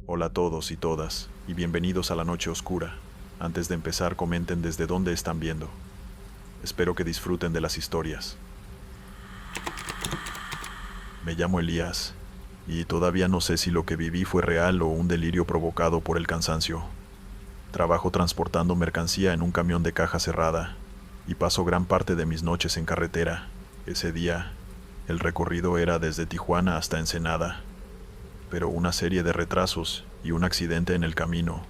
Hola a todos y todas, y bienvenidos a la noche oscura. Antes de empezar, comenten desde dónde están viendo. Espero que disfruten de las historias. Me llamo Elías, y todavía no sé si lo que viví fue real o un delirio provocado por el cansancio. Trabajo transportando mercancía en un camión de caja cerrada, y paso gran parte de mis noches en carretera. Ese día, el recorrido era desde Tijuana hasta Ensenada, pero una serie de retrasos y un accidente en el camino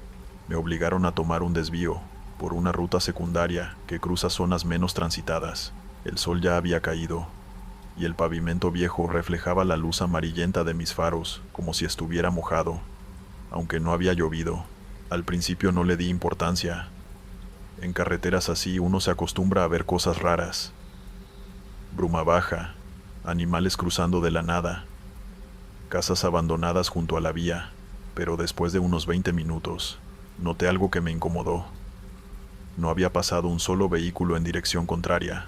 me obligaron a tomar un desvío por una ruta secundaria que cruza zonas menos transitadas. El sol ya había caído, y el pavimento viejo reflejaba la luz amarillenta de mis faros como si estuviera mojado, aunque no había llovido. Al principio no le di importancia. En carreteras así uno se acostumbra a ver cosas raras. Bruma baja, animales cruzando de la nada, casas abandonadas junto a la vía, pero después de unos 20 minutos, noté algo que me incomodó. No había pasado un solo vehículo en dirección contraria.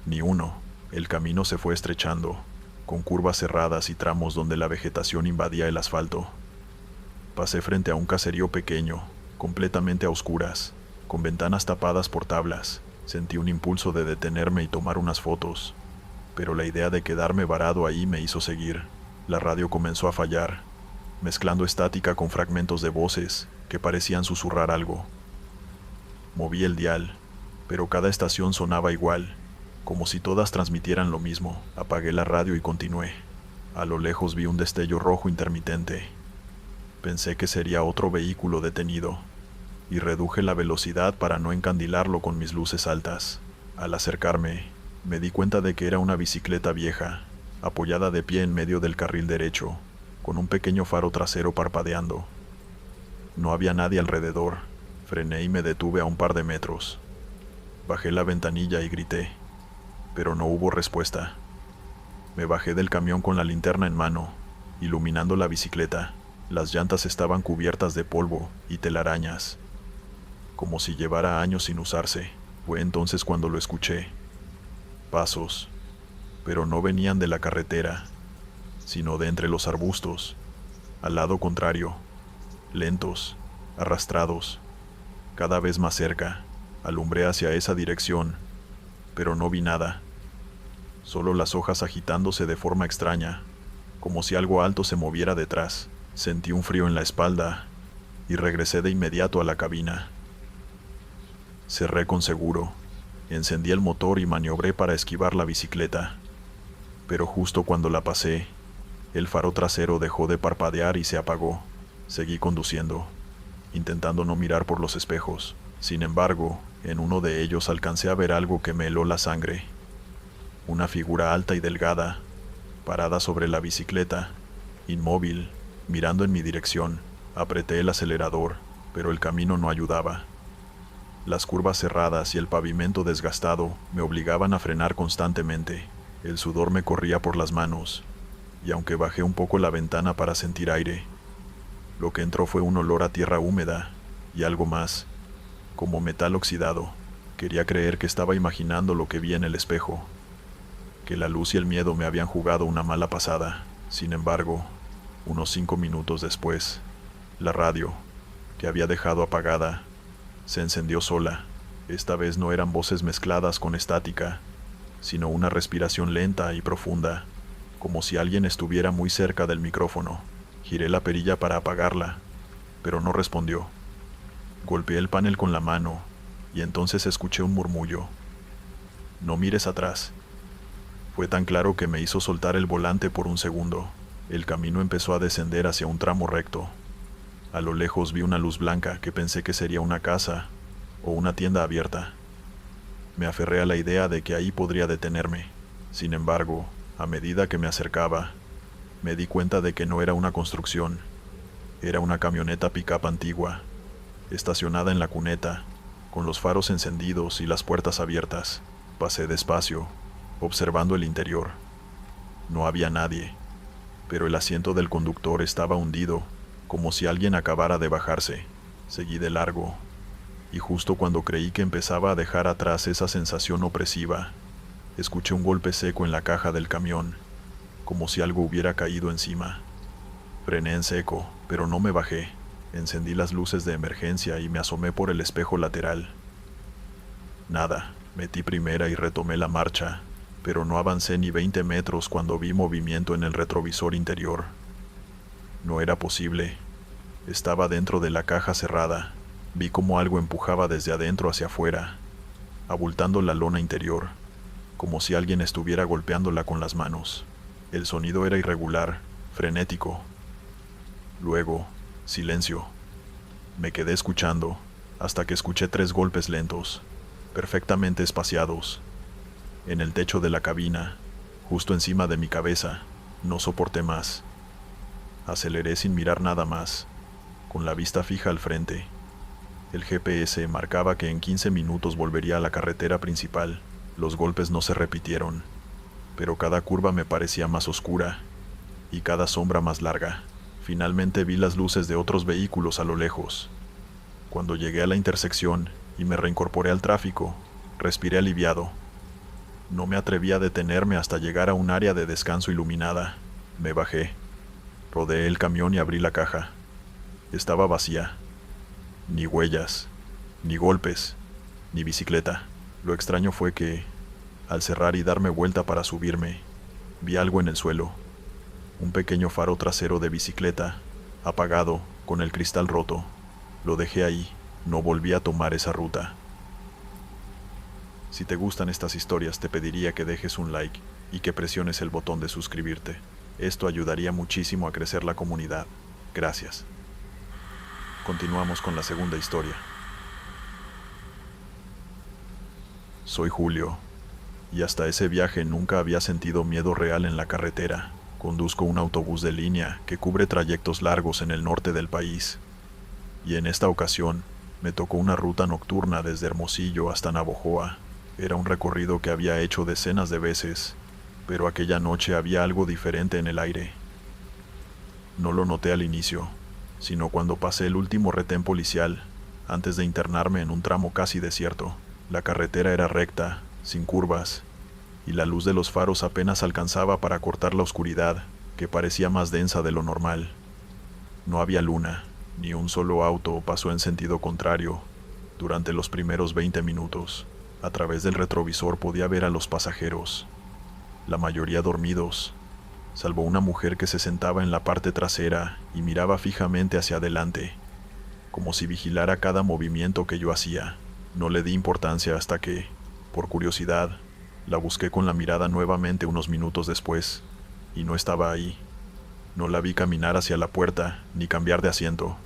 Ni uno. El camino se fue estrechando, con curvas cerradas y tramos donde la vegetación invadía el asfalto. Pasé frente a un caserío pequeño, completamente a oscuras, con ventanas tapadas por tablas. Sentí un impulso de detenerme y tomar unas fotos, pero la idea de quedarme varado ahí me hizo seguir. La radio comenzó a fallar, mezclando estática con fragmentos de voces que parecían susurrar algo. Moví el dial, pero cada estación sonaba igual, como si todas transmitieran lo mismo. Apagué la radio y continué. A lo lejos vi un destello rojo intermitente. Pensé que sería otro vehículo detenido, y reduje la velocidad para no encandilarlo con mis luces altas. Al acercarme, me di cuenta de que era una bicicleta vieja, apoyada de pie en medio del carril derecho, con un pequeño faro trasero parpadeando. No había nadie alrededor. Frené y me detuve a un par de metros. Bajé la ventanilla y grité, pero no hubo respuesta. Me bajé del camión con la linterna en mano, iluminando la bicicleta. Las llantas estaban cubiertas de polvo y telarañas, como si llevara años sin usarse. Fue entonces cuando lo escuché. Pasos, pero no venían de la carretera, sino de entre los arbustos, al lado contrario, lentos, arrastrados, cada vez más cerca. Alumbré hacia esa dirección, pero no vi nada, solo las hojas agitándose de forma extraña, como si algo alto se moviera detrás. Sentí un frío en la espalda y regresé de inmediato a la cabina. Cerré con seguro, encendí el motor y maniobré para esquivar la bicicleta, pero justo cuando la pasé, el faro trasero dejó de parpadear y se apagó. Seguí conduciendo, intentando no mirar por los espejos. Sin embargo, en uno de ellos alcancé a ver algo que me heló la sangre. Una figura alta y delgada, parada sobre la bicicleta, inmóvil, mirando en mi dirección. Apreté el acelerador, pero el camino no ayudaba. Las curvas cerradas y el pavimento desgastado me obligaban a frenar constantemente. El sudor me corría por las manos, y aunque bajé un poco la ventana para sentir aire, lo que entró fue un olor a tierra húmeda y algo más, como metal oxidado. Quería creer que estaba imaginando lo que vi en el espejo, que la luz y el miedo me habían jugado una mala pasada. Sin embargo, unos 5 minutos después, la radio, que había dejado apagada, se encendió sola. Esta vez no eran voces mezcladas con estática, sino una respiración lenta y profunda, como si alguien estuviera muy cerca del micrófono. Giré la perilla para apagarla, pero no respondió. Golpeé el panel con la mano, y entonces escuché un murmullo. No mires atrás. Fue tan claro que me hizo soltar el volante por un segundo. El camino empezó a descender hacia un tramo recto. A lo lejos vi una luz blanca que pensé que sería una casa o una tienda abierta. Me aferré a la idea de que ahí podría detenerme. Sin embargo, a medida que me acercaba, me di cuenta de que no era una construcción. Era una camioneta pick-up antigua, estacionada en la cuneta, con los faros encendidos y las puertas abiertas. Pasé despacio, observando el interior. No había nadie, pero el asiento del conductor estaba hundido, como si alguien acabara de bajarse. Seguí de largo, y justo cuando creí que empezaba a dejar atrás esa sensación opresiva, escuché un golpe seco en la caja del camión, como si algo hubiera caído encima. Frené en seco, Pero no me bajé. Encendí las luces de emergencia y me asomé por el espejo lateral. Nada, metí primera y retomé la marcha, pero no avancé ni 20 metros cuando vi movimiento en el retrovisor interior. No era posible. Estaba dentro de la caja cerrada. Vi como algo empujaba desde adentro hacia afuera, abultando la lona interior, como si alguien estuviera golpeándola con las manos. El sonido era irregular, frenético. Luego, silencio. Me quedé escuchando, hasta que escuché 3 golpes lentos, perfectamente espaciados. En el techo de la cabina, justo encima de mi cabeza. No soporté más. Aceleré sin mirar nada más, con la vista fija al frente. El GPS marcaba que en 15 minutos volvería a la carretera principal. Los golpes no se repitieron, pero cada curva me parecía más oscura, y cada sombra más larga. Finalmente vi las luces de otros vehículos a lo lejos. Cuando llegué a la intersección y me reincorporé al tráfico, respiré aliviado. No me atreví a detenerme hasta llegar a un área de descanso iluminada. Me bajé, rodeé el camión y abrí la caja. Estaba vacía. Ni huellas, ni golpes, ni bicicleta. Lo extraño fue que, al cerrar y darme vuelta para subirme, vi algo en el suelo. Un pequeño faro trasero de bicicleta, apagado, con el cristal roto. Lo dejé ahí, no volví a tomar esa ruta. Si te gustan estas historias, te pediría que dejes un like y que presiones el botón de suscribirte. Esto ayudaría muchísimo a crecer la comunidad. Gracias. Continuamos con la segunda historia. Soy Julio, y hasta ese viaje nunca había sentido miedo real en la carretera. Conduzco un autobús de línea que cubre trayectos largos en el norte del país, y en esta ocasión me tocó una ruta nocturna desde Hermosillo hasta Navojoa. Era un recorrido que había hecho decenas de veces, pero aquella noche había algo diferente en el aire. No lo noté al inicio, sino cuando pasé el último retén policial, antes de internarme en un tramo casi desierto. La carretera era recta, sin curvas, y la luz de los faros apenas alcanzaba para cortar la oscuridad, que parecía más densa de lo normal. No había luna, ni un solo auto pasó en sentido contrario. Durante los primeros 20 minutos, a través del retrovisor podía ver a los pasajeros, la mayoría dormidos, salvo una mujer que se sentaba en la parte trasera y miraba fijamente hacia adelante, como si vigilara cada movimiento que yo hacía. No le di importancia hasta que, por curiosidad, la busqué con la mirada nuevamente unos minutos después, y no estaba ahí. No la vi caminar hacia la puerta, ni cambiar de asiento.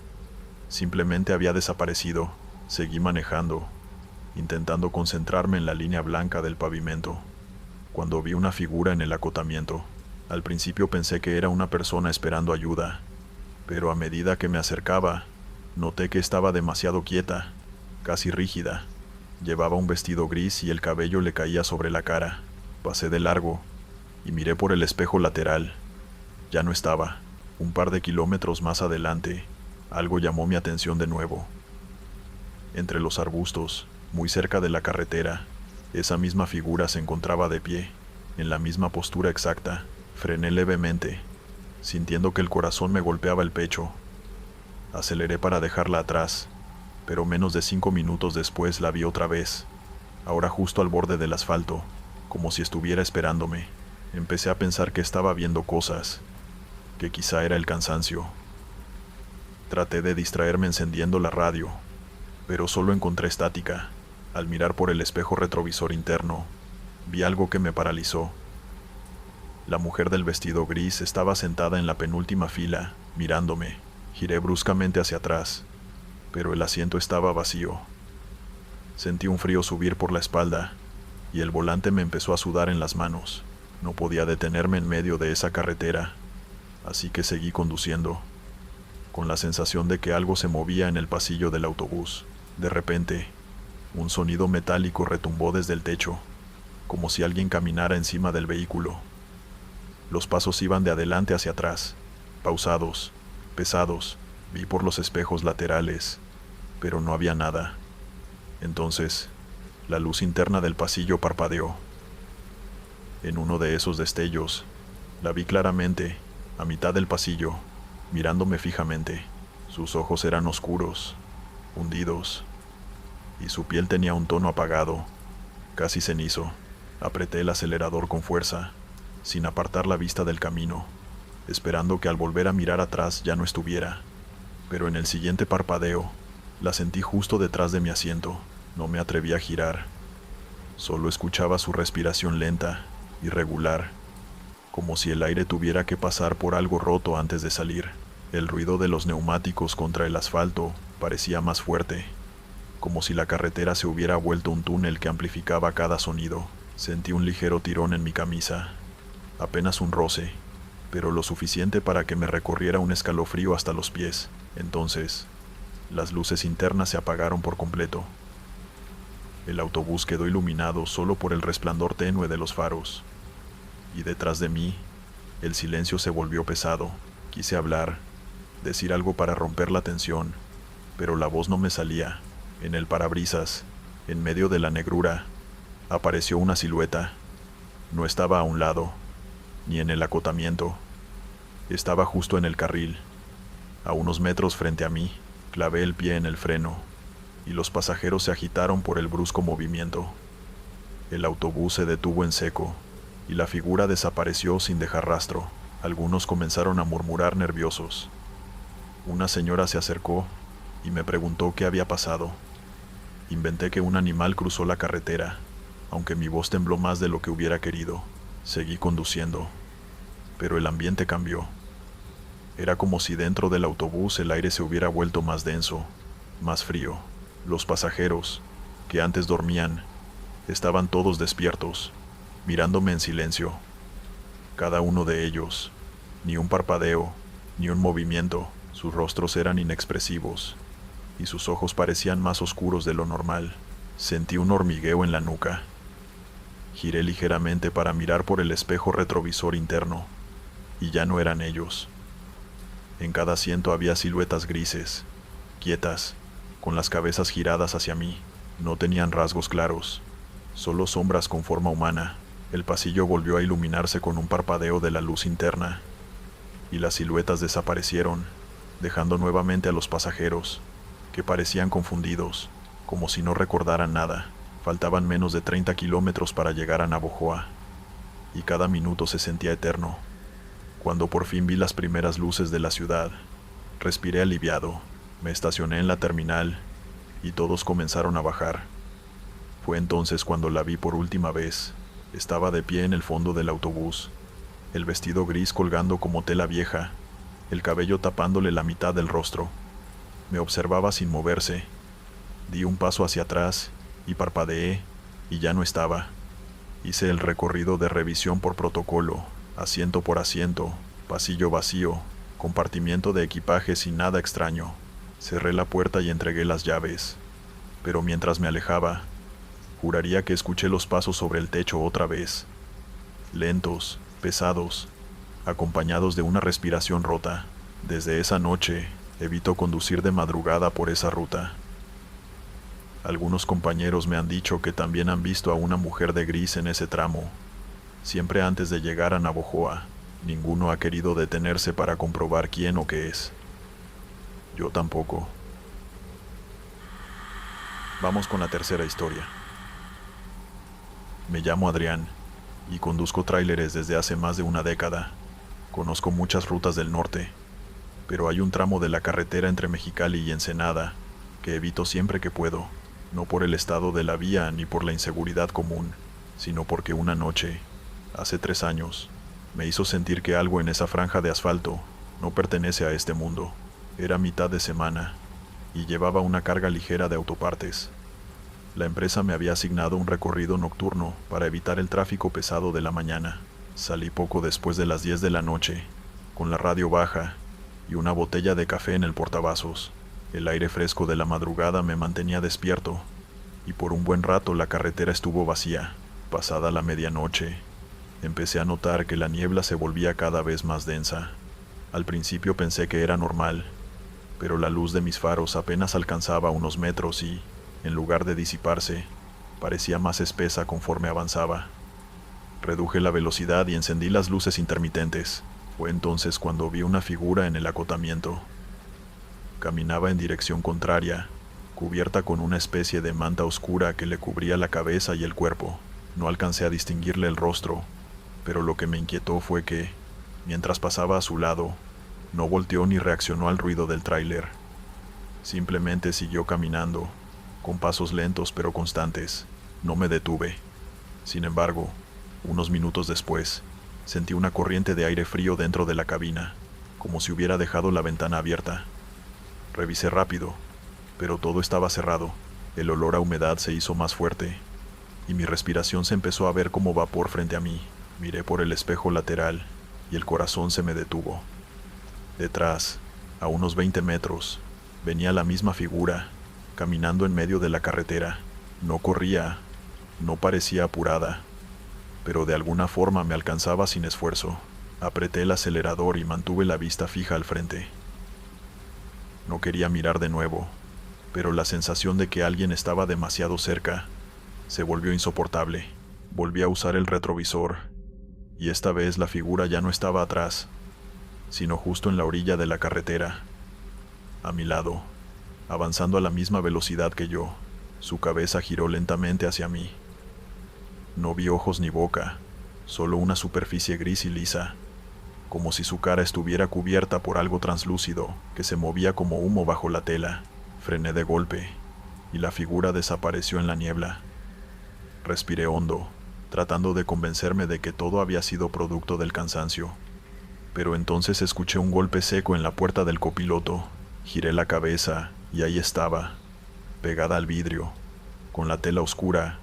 Simplemente había desaparecido. Seguí manejando, intentando concentrarme en la línea blanca del pavimento, cuando vi una figura en el acotamiento. Al principio pensé que era una persona esperando ayuda, pero a medida que me acercaba, noté que estaba demasiado quieta, casi rígida. Llevaba un vestido gris y el cabello le caía sobre la cara. Pasé de largo y miré por el espejo lateral. Ya no estaba. Un par de kilómetros más adelante, algo llamó mi atención de nuevo. Entre los arbustos, muy cerca de la carretera, esa misma figura se encontraba de pie, en la misma postura exacta. Frené levemente, sintiendo que el corazón me golpeaba el pecho. Aceleré para dejarla atrás, pero menos de 5 minutos después la vi otra vez, ahora justo al borde del asfalto, como si estuviera esperándome. Empecé a pensar que estaba viendo cosas, que quizá era el cansancio. Traté de distraerme encendiendo la radio, pero solo encontré estática. Al mirar por el espejo retrovisor interno, vi algo que me paralizó. La mujer del vestido gris estaba sentada en la penúltima fila, mirándome. Giré bruscamente hacia atrás, pero el asiento estaba vacío. Sentí un frío subir por la espalda, y el volante me empezó a sudar en las manos. No podía detenerme en medio de esa carretera, así que seguí conduciendo, con la sensación de que algo se movía en el pasillo del autobús. De repente, un sonido metálico retumbó desde el techo, como si alguien caminara encima del vehículo. Los pasos iban de adelante hacia atrás, pausados, pesados. Vi por los espejos laterales, pero no había nada. Entonces, la luz interna del pasillo parpadeó. En uno de esos destellos, la vi claramente, a mitad del pasillo, mirándome fijamente. Sus ojos eran oscuros, hundidos, y su piel tenía un tono apagado, casi cenizo. Apreté el acelerador con fuerza, sin apartar la vista del camino, esperando que al volver a mirar atrás ya no estuviera. Pero en el siguiente parpadeo, la sentí justo detrás de mi asiento. No me atreví a girar. Solo escuchaba su respiración lenta, irregular, como si el aire tuviera que pasar por algo roto antes de salir. El ruido de los neumáticos contra el asfalto parecía más fuerte, como si la carretera se hubiera vuelto un túnel que amplificaba cada sonido. Sentí un ligero tirón en mi camisa, apenas un roce, pero lo suficiente para que me recorriera un escalofrío hasta los pies. Entonces, las luces internas se apagaron por completo. El autobús quedó iluminado solo por el resplandor tenue de los faros. Y detrás de mí, el silencio se volvió pesado. Quise hablar, decir algo para romper la tensión, pero la voz no me salía. En el parabrisas, en medio de la negrura, apareció una silueta. No estaba a un lado, ni en el acotamiento. Estaba justo en el carril. A unos metros frente a mí, clavé el pie en el freno, y los pasajeros se agitaron por el brusco movimiento. El autobús se detuvo en seco, y la figura desapareció sin dejar rastro. Algunos comenzaron a murmurar nerviosos. Una señora se acercó y me preguntó qué había pasado. Inventé que un animal cruzó la carretera, aunque mi voz tembló más de lo que hubiera querido. Seguí conduciendo, pero el ambiente cambió. Era como si dentro del autobús el aire se hubiera vuelto más denso, más frío. Los pasajeros, que antes dormían, estaban todos despiertos, mirándome en silencio. Cada uno de ellos, ni un parpadeo, ni un movimiento. Sus rostros eran inexpresivos, y sus ojos parecían más oscuros de lo normal. Sentí un hormigueo en la nuca. Giré ligeramente para mirar por el espejo retrovisor interno, y ya no eran ellos. En cada asiento había siluetas grises, quietas, con las cabezas giradas hacia mí. No tenían rasgos claros, solo sombras con forma humana. El pasillo volvió a iluminarse con un parpadeo de la luz interna, y las siluetas desaparecieron, dejando nuevamente a los pasajeros, que parecían confundidos, como si no recordaran nada. Faltaban menos de 30 kilómetros para llegar a Navojoa, y cada minuto se sentía eterno. Cuando por fin vi las primeras luces de la ciudad, respiré aliviado. Me estacioné en la terminal, y todos comenzaron a bajar. Fue entonces cuando la vi por última vez. Estaba de pie en el fondo del autobús, el vestido gris colgando como tela vieja, el cabello tapándole la mitad del rostro. Me observaba sin moverse. Di un paso hacia atrás y parpadeé, y ya no estaba. Hice el recorrido de revisión por protocolo, asiento por asiento, pasillo vacío, compartimiento de equipaje sin nada extraño. Cerré la puerta y entregué las llaves. Pero mientras me alejaba, juraría que escuché los pasos sobre el techo otra vez. Lentos, pesados, acompañados de una respiración rota. Desde esa noche, evito conducir de madrugada por esa ruta. Algunos compañeros me han dicho que también han visto a una mujer de gris en ese tramo. Siempre antes de llegar a Navojoa, ninguno ha querido detenerse para comprobar quién o qué es. Yo tampoco. Vamos con la tercera historia. Me llamo Adrián y conduzco tráileres desde hace más de una década. Conozco muchas rutas del norte, pero hay un tramo de la carretera entre Mexicali y Ensenada que evito siempre que puedo, no por el estado de la vía ni por la inseguridad común, sino porque una noche, hace 3 años, me hizo sentir que algo en esa franja de asfalto no pertenece a este mundo. Era mitad de semana y llevaba una carga ligera de autopartes. La empresa me había asignado un recorrido nocturno para evitar el tráfico pesado de la mañana. Salí poco después de las 10 de la noche, con la radio baja y una botella de café en el portavasos. El aire fresco de la madrugada me mantenía despierto, y por un buen rato la carretera estuvo vacía. Pasada la medianoche, empecé a notar que la niebla se volvía cada vez más densa. Al principio pensé que era normal, pero la luz de mis faros apenas alcanzaba unos metros y, en lugar de disiparse, parecía más espesa conforme avanzaba. Reduje la velocidad y encendí las luces intermitentes. Fue entonces cuando vi una figura en el acotamiento. Caminaba en dirección contraria, cubierta con una especie de manta oscura que le cubría la cabeza y el cuerpo. No alcancé a distinguirle el rostro, pero lo que me inquietó fue que, mientras pasaba a su lado, no volteó ni reaccionó al ruido del tráiler. Simplemente siguió caminando, con pasos lentos pero constantes. No me detuve. Sin embargo, unos minutos después, sentí una corriente de aire frío dentro de la cabina, como si hubiera dejado la ventana abierta. Revisé rápido, pero todo estaba cerrado. El olor a humedad se hizo más fuerte, y mi respiración se empezó a ver como vapor frente a mí. Miré por el espejo lateral, y el corazón se me detuvo. Detrás, a unos 20 metros, venía la misma figura, caminando en medio de la carretera. No corría, no parecía apurada, pero de alguna forma me alcanzaba sin esfuerzo. Apreté el acelerador y mantuve la vista fija al frente. No quería mirar de nuevo, pero la sensación de que alguien estaba demasiado cerca se volvió insoportable. Volví a usar el retrovisor, y esta vez la figura ya no estaba atrás, sino justo en la orilla de la carretera, a mi lado, avanzando a la misma velocidad que yo. Su cabeza giró lentamente hacia mí. No vi ojos ni boca, solo una superficie gris y lisa, como si su cara estuviera cubierta por algo translúcido que se movía como humo bajo la tela. Frené de golpe, y la figura desapareció en la niebla. Respiré hondo, tratando de convencerme de que todo había sido producto del cansancio. Pero entonces escuché un golpe seco en la puerta del copiloto. Giré la cabeza, y ahí estaba, pegada al vidrio, con la tela oscura,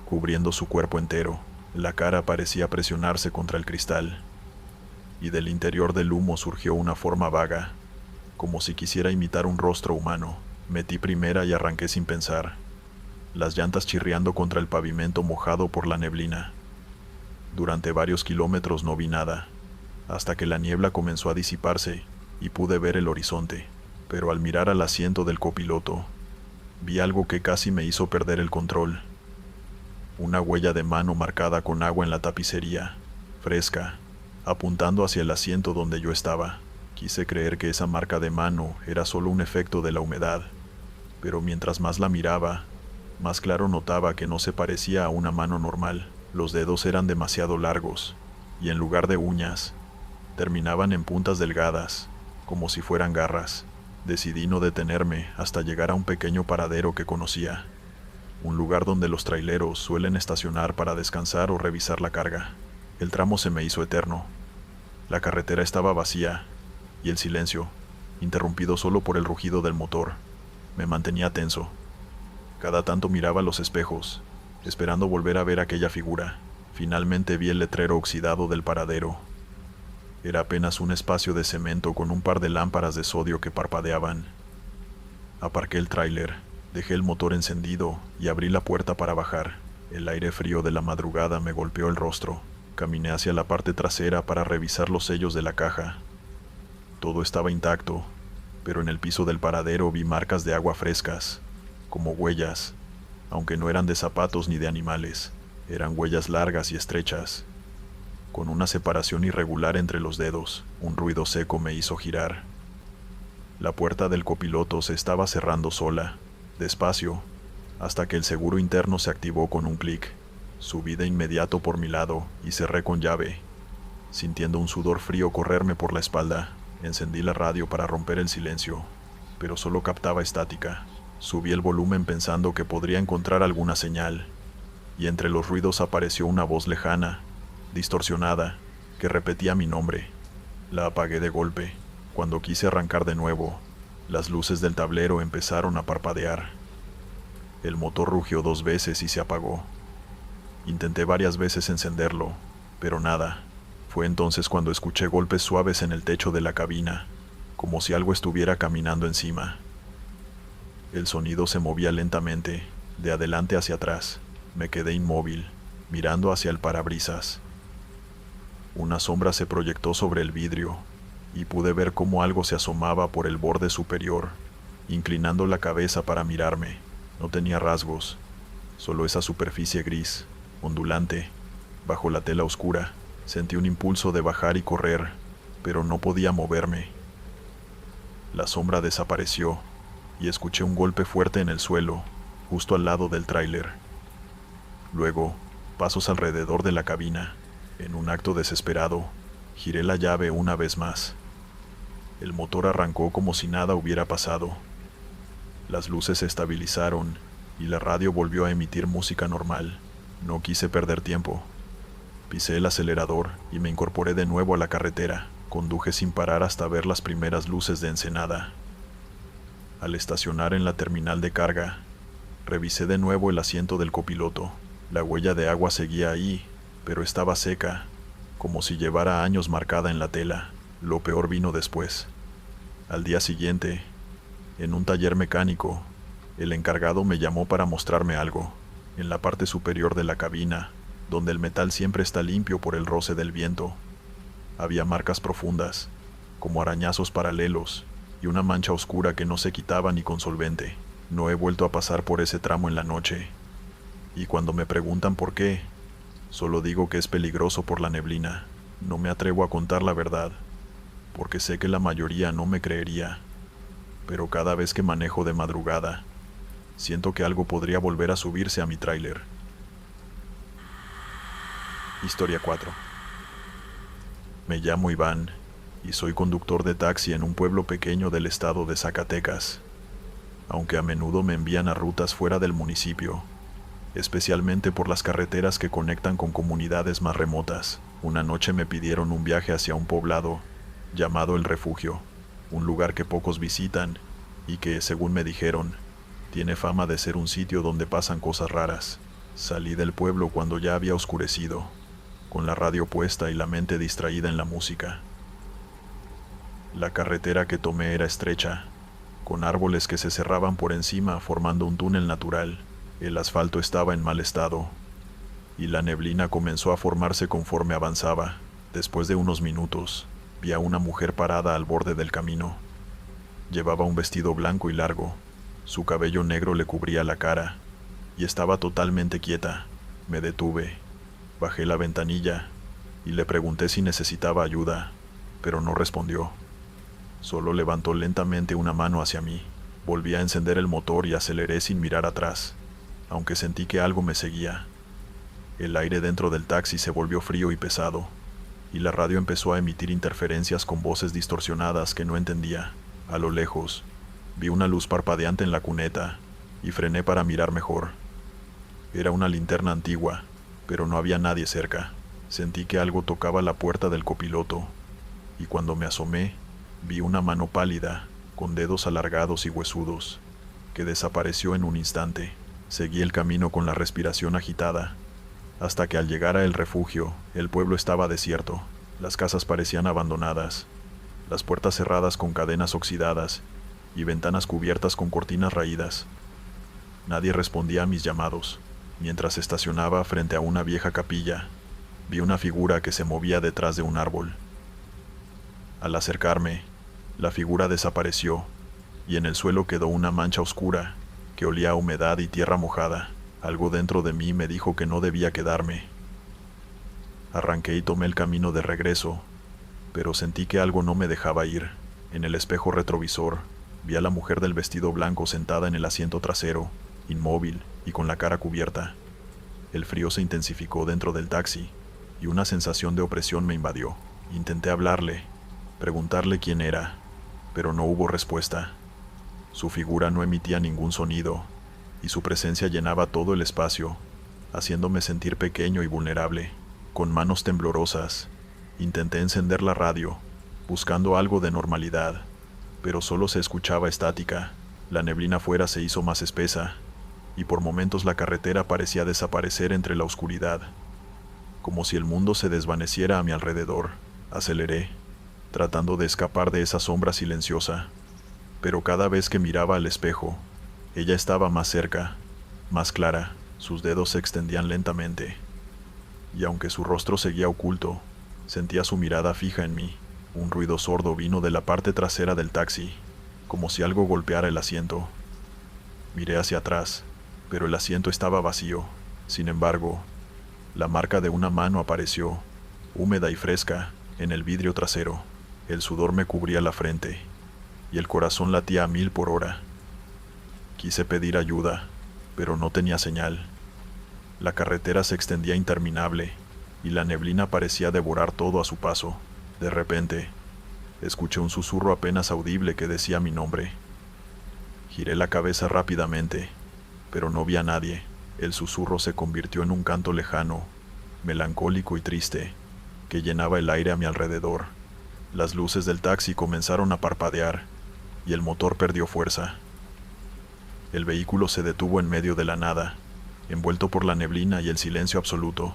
cubriendo su cuerpo entero. La cara parecía presionarse contra el cristal, y del interior del humo surgió una forma vaga, como si quisiera imitar un rostro humano. Metí primera y arranqué sin pensar, las llantas chirriando contra el pavimento mojado por la neblina. Durante varios kilómetros no vi nada, hasta que la niebla comenzó a disiparse y pude ver el horizonte. Pero al mirar al asiento del copiloto, vi algo que casi me hizo perder el control. Una huella de mano marcada con agua en la tapicería, fresca, apuntando hacia el asiento donde yo estaba. Quise creer que esa marca de mano era solo un efecto de la humedad, pero mientras más la miraba, más claro notaba que no se parecía a una mano normal. Los dedos eran demasiado largos, y en lugar de uñas, terminaban en puntas delgadas, como si fueran garras. Decidí no detenerme hasta llegar a un pequeño paradero que conocía, un lugar donde los traileros suelen estacionar para descansar o revisar la carga. El tramo se me hizo eterno. La carretera estaba vacía, y el silencio, interrumpido solo por el rugido del motor, me mantenía tenso. Cada tanto miraba los espejos, esperando volver a ver aquella figura. Finalmente vi el letrero oxidado del paradero. Era apenas un espacio de cemento con un par de lámparas de sodio que parpadeaban. Aparqué el tráiler, dejé el motor encendido y abrí la puerta para bajar. El aire frío de la madrugada me golpeó el rostro. Caminé hacia la parte trasera para revisar los sellos de la caja. Todo estaba intacto, pero en el piso del paradero vi marcas de agua frescas, como huellas, aunque no eran de zapatos ni de animales. Eran huellas largas y estrechas, con una separación irregular entre los dedos. Un ruido seco me hizo girar. La puerta del copiloto se estaba cerrando sola, despacio, hasta que el seguro interno se activó con un clic. Subí de inmediato por mi lado y cerré con llave, sintiendo un sudor frío correrme por la espalda. Encendí la radio para romper el silencio, pero solo captaba estática. Subí el volumen pensando que podría encontrar alguna señal, y entre los ruidos apareció una voz lejana, distorsionada, que repetía mi nombre. La apagué de golpe. Cuando quise arrancar de nuevo, las luces del tablero empezaron a parpadear. El motor rugió 2 veces y se apagó. Intenté varias veces encenderlo, pero nada. Fue entonces cuando escuché golpes suaves en el techo de la cabina, como si algo estuviera caminando encima. El sonido se movía lentamente, de adelante hacia atrás. Me quedé inmóvil, mirando hacia el parabrisas. Una sombra se proyectó sobre el vidrio, y pude ver cómo algo se asomaba por el borde superior, inclinando la cabeza para mirarme. No tenía rasgos, solo esa superficie gris, ondulante, bajo la tela oscura. Sentí un impulso de bajar y correr, pero no podía moverme. La sombra desapareció y escuché un golpe fuerte en el suelo, justo al lado del tráiler. Luego, pasos alrededor de la cabina. En un acto desesperado, giré la llave una vez más. El motor arrancó como si nada hubiera pasado. Las luces se estabilizaron y la radio volvió a emitir música normal. No quise perder tiempo. Pisé el acelerador y me incorporé de nuevo a la carretera. Conduje sin parar hasta ver las primeras luces de Ensenada. Al estacionar en la terminal de carga, revisé de nuevo el asiento del copiloto. La huella de agua seguía ahí, pero estaba seca, como si llevara años marcada en la tela. Lo peor vino después. Al día siguiente, en un taller mecánico, el encargado me llamó para mostrarme algo. En la parte superior de la cabina, donde el metal siempre está limpio por el roce del viento, había marcas profundas, como arañazos paralelos, y una mancha oscura que no se quitaba ni con solvente. No he vuelto a pasar por ese tramo en la noche. Y cuando me preguntan por qué, solo digo que es peligroso por la neblina. No me atrevo a contar la verdad, porque sé que la mayoría no me creería. Pero cada vez que manejo de madrugada, siento que algo podría volver a subirse a mi tráiler. Historia 4. Me llamo Iván y soy conductor de taxi en un pueblo pequeño del estado de Zacatecas, aunque a menudo me envían a rutas fuera del municipio, especialmente por las carreteras que conectan con comunidades más remotas. Una noche me pidieron un viaje hacia un poblado llamado El Refugio, un lugar que pocos visitan y que, según me dijeron, tiene fama de ser un sitio donde pasan cosas raras. Salí del pueblo cuando ya había oscurecido, con la radio puesta y la mente distraída en la música. La carretera que tomé era estrecha, con árboles que se cerraban por encima formando un túnel natural. El asfalto estaba en mal estado, y la neblina comenzó a formarse conforme avanzaba. Después de unos minutos, vi a una mujer parada al borde del camino. Llevaba un vestido blanco y largo, su cabello negro le cubría la cara, y estaba totalmente quieta. Me detuve, bajé la ventanilla, y le pregunté si necesitaba ayuda, pero no respondió. Solo levantó lentamente una mano hacia mí. Volví a encender el motor y aceleré sin mirar atrás, aunque sentí que algo me seguía. El aire dentro del taxi se volvió frío y pesado, y la radio empezó a emitir interferencias con voces distorsionadas que no entendía. A lo lejos, vi una luz parpadeante en la cuneta, y frené para mirar mejor. Era una linterna antigua, pero no había nadie cerca. Sentí que algo tocaba la puerta del copiloto, y cuando me asomé, vi una mano pálida, con dedos alargados y huesudos, que desapareció en un instante. Seguí el camino con la respiración agitada, hasta que al llegar a El Refugio, el pueblo estaba desierto. Las casas parecían abandonadas, las puertas cerradas con cadenas oxidadas y ventanas cubiertas con cortinas raídas. Nadie respondía a mis llamados. Mientras estacionaba frente a una vieja capilla, vi una figura que se movía detrás de un árbol. Al acercarme, la figura desapareció, y en el suelo quedó una mancha oscura que olía a humedad y tierra mojada. Algo dentro de mí me dijo que no debía quedarme. Arranqué y tomé el camino de regreso, pero sentí que algo no me dejaba ir. En el espejo retrovisor, vi a la mujer del vestido blanco sentada en el asiento trasero, inmóvil y con la cara cubierta. El frío se intensificó dentro del taxi, y una sensación de opresión me invadió. Intenté hablarle, preguntarle quién era, pero no hubo respuesta. Su figura no emitía ningún sonido, y su presencia llenaba todo el espacio, haciéndome sentir pequeño y vulnerable. Con manos temblorosas, intenté encender la radio, buscando algo de normalidad, pero solo se escuchaba estática. La neblina afuera se hizo más espesa, y por momentos la carretera parecía desaparecer entre la oscuridad, como si el mundo se desvaneciera a mi alrededor. Aceleré, tratando de escapar de esa sombra silenciosa, pero cada vez que miraba al espejo, ella estaba más cerca, más clara. Sus dedos se extendían lentamente, y aunque su rostro seguía oculto, sentía su mirada fija en mí. Un ruido sordo vino de la parte trasera del taxi, como si algo golpeara el asiento. Miré hacia atrás, pero el asiento estaba vacío. Sin embargo, la marca de una mano apareció, húmeda y fresca, en el vidrio trasero. El sudor me cubría la frente, y el corazón latía a 1000 por hora. Quise pedir ayuda, pero no tenía señal. La carretera se extendía interminable, y la neblina parecía devorar todo a su paso. De repente, escuché un susurro apenas audible que decía mi nombre. Giré la cabeza rápidamente, pero no vi a nadie. El susurro se convirtió en un canto lejano, melancólico y triste, que llenaba el aire a mi alrededor. Las luces del taxi comenzaron a parpadear, y el motor perdió fuerza. El vehículo se detuvo en medio de la nada, envuelto por la neblina y el silencio absoluto.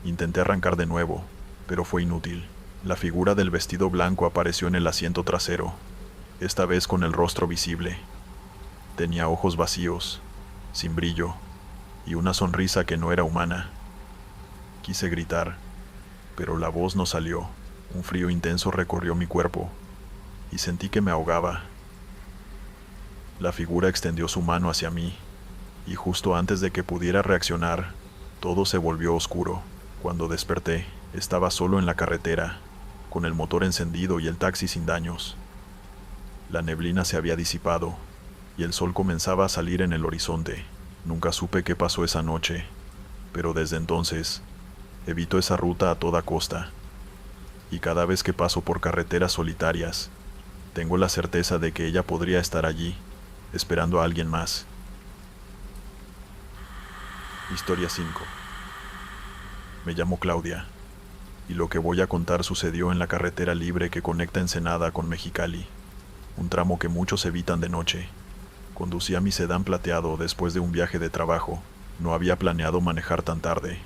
Intenté arrancar de nuevo, pero fue inútil. La figura del vestido blanco apareció en el asiento trasero, esta vez con el rostro visible. Tenía ojos vacíos, sin brillo, y una sonrisa que no era humana. Quise gritar, pero la voz no salió. Un frío intenso recorrió mi cuerpo, y sentí que me ahogaba. La figura extendió su mano hacia mí, y justo antes de que pudiera reaccionar, todo se volvió oscuro. Cuando desperté, estaba solo en la carretera, con el motor encendido y el taxi sin daños. La neblina se había disipado, y el sol comenzaba a salir en el horizonte. Nunca supe qué pasó esa noche, pero desde entonces, evito esa ruta a toda costa. Y cada vez que paso por carreteras solitarias, tengo la certeza de que ella podría estar allí, esperando a alguien más. Historia 5. Me llamo Claudia, y lo que voy a contar sucedió en la carretera libre que conecta Ensenada con Mexicali, un tramo que muchos evitan de noche. Conducía mi sedán plateado después de un viaje de trabajo. No había planeado manejar tan tarde,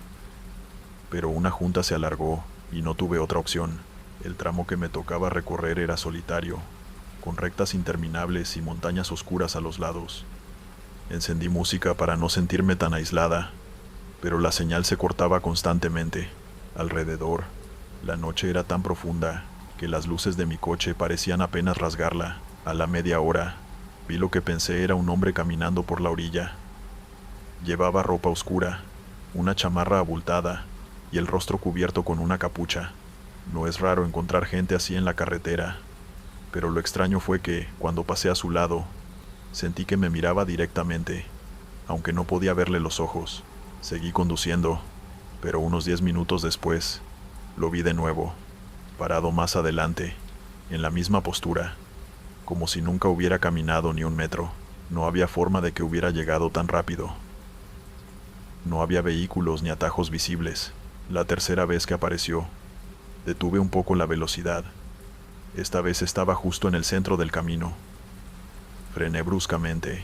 pero una junta se alargó y no tuve otra opción. El tramo que me tocaba recorrer era solitario, con rectas interminables y montañas oscuras a los lados. Encendí música para no sentirme tan aislada, pero la señal se cortaba constantemente. Alrededor, la noche era tan profunda que las luces de mi coche parecían apenas rasgarla. A la media hora, vi lo que pensé era un hombre caminando por la orilla. Llevaba ropa oscura, una chamarra abultada y el rostro cubierto con una capucha. No es raro encontrar gente así en la carretera, pero lo extraño fue que, cuando pasé a su lado, sentí que me miraba directamente, aunque no podía verle los ojos. Seguí conduciendo, pero unos 10 minutos después, lo vi de nuevo, parado más adelante, en la misma postura, como si nunca hubiera caminado ni un metro. No había forma de que hubiera llegado tan rápido. No había vehículos ni atajos visibles. La tercera vez que apareció, detuve un poco la velocidad. Esta vez estaba justo en el centro del camino. Frené bruscamente,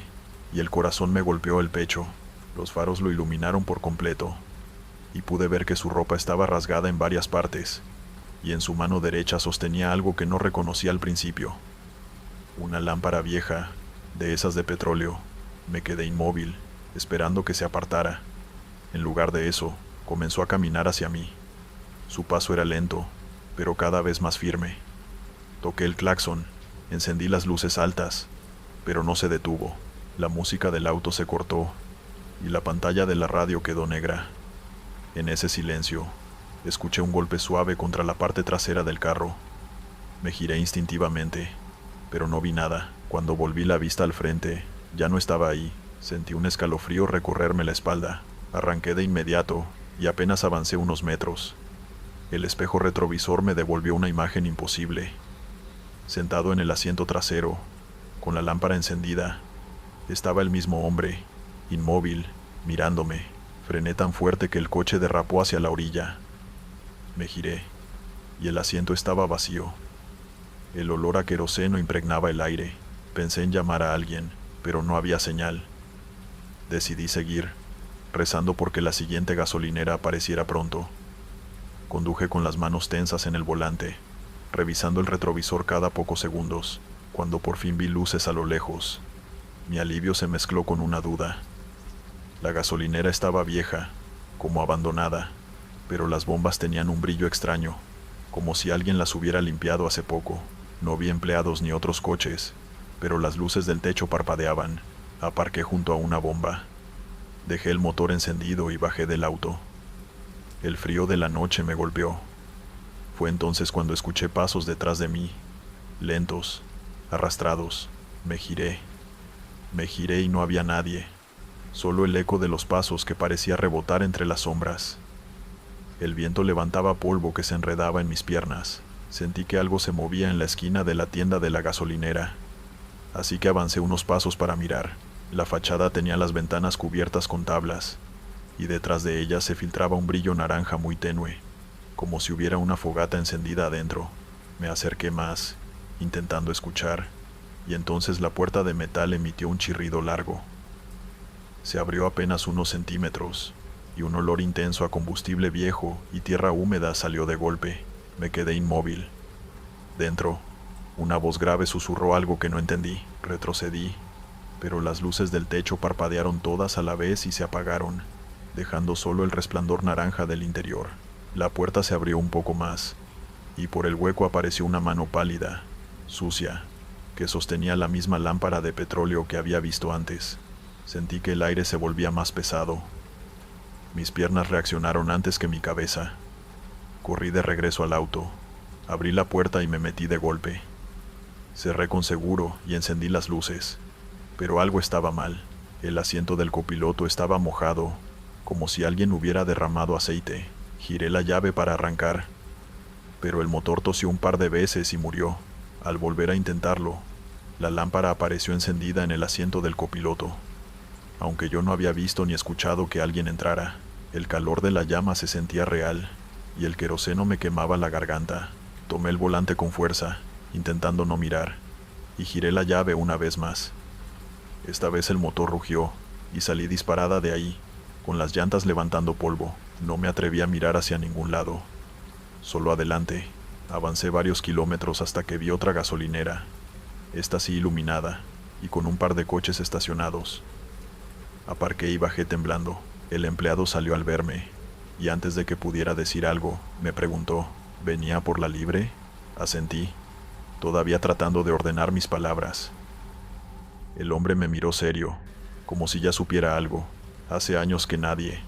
y el corazón me golpeó el pecho. Los faros lo iluminaron por completo, y pude ver que su ropa estaba rasgada en varias partes, y en su mano derecha sostenía algo que no reconocí al principio. Una lámpara vieja, de esas de petróleo. Me quedé inmóvil, esperando que se apartara. En lugar de eso, comenzó a caminar hacia mí. Su paso era lento, pero cada vez más firme. Toqué el claxon, encendí las luces altas, pero no se detuvo. La música del auto se cortó, y la pantalla de la radio quedó negra. En ese silencio, escuché un golpe suave contra la parte trasera del carro. Me giré instintivamente, pero no vi nada. Cuando volví la vista al frente, ya no estaba ahí. Sentí un escalofrío recorrerme la espalda. Arranqué de inmediato, y apenas avancé unos metros. El espejo retrovisor me devolvió una imagen imposible. Sentado en el asiento trasero, con la lámpara encendida, estaba el mismo hombre, inmóvil, mirándome. Frené tan fuerte que el coche derrapó hacia la orilla. Me giré, y el asiento estaba vacío. El olor a queroseno impregnaba el aire. Pensé en llamar a alguien, pero no había señal. Decidí seguir, rezando porque la siguiente gasolinera apareciera pronto. Conduje con las manos tensas en el volante, revisando el retrovisor cada pocos segundos. Cuando por fin vi luces a lo lejos, mi alivio se mezcló con una duda. La gasolinera estaba vieja, como abandonada, pero las bombas tenían un brillo extraño, como si alguien las hubiera limpiado hace poco. No vi empleados ni otros coches, pero las luces del techo parpadeaban. Aparqué junto a una bomba. Dejé el motor encendido y bajé del auto. El frío de la noche me golpeó. Fue entonces cuando escuché pasos detrás de mí, lentos, arrastrados. Me giré y no había nadie, solo el eco de los pasos que parecía rebotar entre las sombras. El viento levantaba polvo que se enredaba en mis piernas. Sentí que algo se movía en la esquina de la tienda de la gasolinera, así que avancé unos pasos para mirar. La fachada tenía las ventanas cubiertas con tablas, y detrás de ellas se filtraba un brillo naranja muy tenue, como si hubiera una fogata encendida adentro. Me acerqué más, intentando escuchar, y entonces la puerta de metal emitió un chirrido largo. Se abrió apenas unos centímetros, y un olor intenso a combustible viejo y tierra húmeda salió de golpe. Me quedé inmóvil. Dentro, una voz grave susurró algo que no entendí. Retrocedí, pero las luces del techo parpadearon todas a la vez y se apagaron, dejando solo el resplandor naranja del interior. La puerta se abrió un poco más, y por el hueco apareció una mano pálida, sucia, que sostenía la misma lámpara de petróleo que había visto antes. Sentí que el aire se volvía más pesado. Mis piernas reaccionaron antes que mi cabeza. Corrí de regreso al auto, abrí la puerta y me metí de golpe. Cerré con seguro y encendí las luces, pero algo estaba mal. El asiento del copiloto estaba mojado, como si alguien hubiera derramado aceite. Giré la llave para arrancar, pero el motor tosió un par de veces y murió. Al volver a intentarlo, la lámpara apareció encendida en el asiento del copiloto. Aunque yo no había visto ni escuchado que alguien entrara, el calor de la llama se sentía real, y el queroseno me quemaba la garganta. Tomé el volante con fuerza, intentando no mirar, y giré la llave una vez más. Esta vez el motor rugió, y salí disparada de ahí, con las llantas levantando polvo. No me atreví a mirar hacia ningún lado, solo adelante. Avancé varios kilómetros hasta que vi otra gasolinera, esta sí iluminada, y con un par de coches estacionados. Aparqué y bajé temblando. El empleado salió al verme, y antes de que pudiera decir algo, me preguntó, ¿venía por la libre? Asentí, todavía tratando de ordenar mis palabras. El hombre me miró serio, como si ya supiera algo. Hace años que nadie,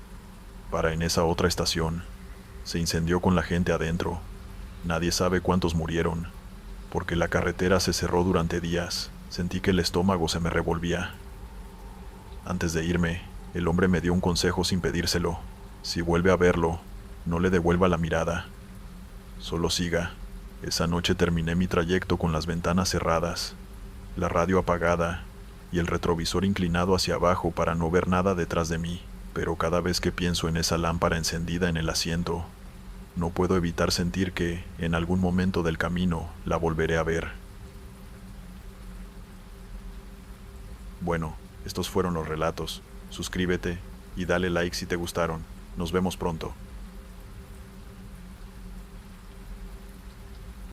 para en esa otra estación, se incendió con la gente adentro. Nadie sabe cuántos murieron, porque la carretera se cerró durante días. Sentí que el estómago se me revolvía. Antes de irme, el hombre me dio un consejo sin pedírselo. Si vuelve a verlo, no le devuelva la mirada. Solo siga. Esa noche terminé mi trayecto con las ventanas cerradas, la radio apagada y el retrovisor inclinado hacia abajo para no ver nada detrás de mí. Pero cada vez que pienso en esa lámpara encendida en el asiento, no puedo evitar sentir que, en algún momento del camino, la volveré a ver. Bueno, estos fueron los relatos. Suscríbete y dale like si te gustaron. Nos vemos pronto.